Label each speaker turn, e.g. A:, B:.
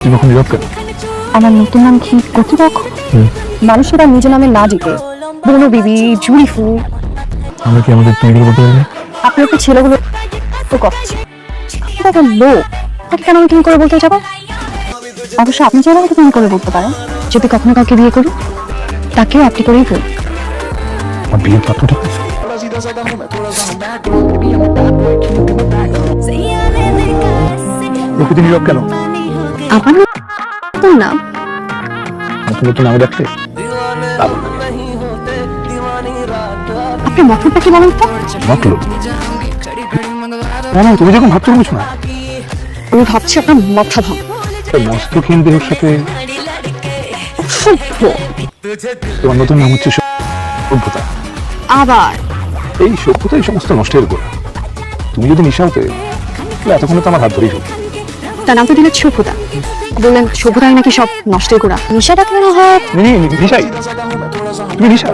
A: তুমি কখন নীরব কেন?
B: আমার নতুন নাম কি কর্তৃপক্ষ? মানুষেরা নিজ নামে না জিতে বনো বিবি জুড়ি ফুল।
A: আমরা কি আমাদের তৈরি করতে পারি না?
B: আপনার তো ছেলেগুলো তো করছে দেখেন লোক তাকে কেন আমি তুমি করে বলতে যাবো? অবশ্য আপনি চাইলে আমাকে তুমি করে বলতে পারেন। যদি কখনো কাউকে বিয়ে করি তাকেও আপনি করেই বলি।
A: আমার বিয়ের পাত্রটা কোথায়? প্রকৃতি নীরব কেন?
B: আমার নতুন নাম
A: নতুন নতুন নামে ডাকতে দারুণ লাগে।
B: আপনি মতলবটা কি বলেন তো?
A: মতলব না না, তুমি যখন ভাবছো কিছু না।
B: আমি ভাবছি আপনার মাথা ভাঙ
A: মস্তকহীন দেহের সাথে
B: অসভ্য।
A: তোমার নতুন নাম হচ্ছে সভ্যতা।
B: আবার
A: এই সভ্যতাই সমস্ত নষ্টের গোড়া। তুমি যদি নিশা হতে তাহলে এতক্ষণ তো আমার হাত ধরেই হতো।
B: তার নাম তো দিলে সভ্যতা। বললেন সভ্যতাই নাকি সব নষ্টের গোড়া। নিশাটা কেন হয়?
A: নিশাই তুমি নিশা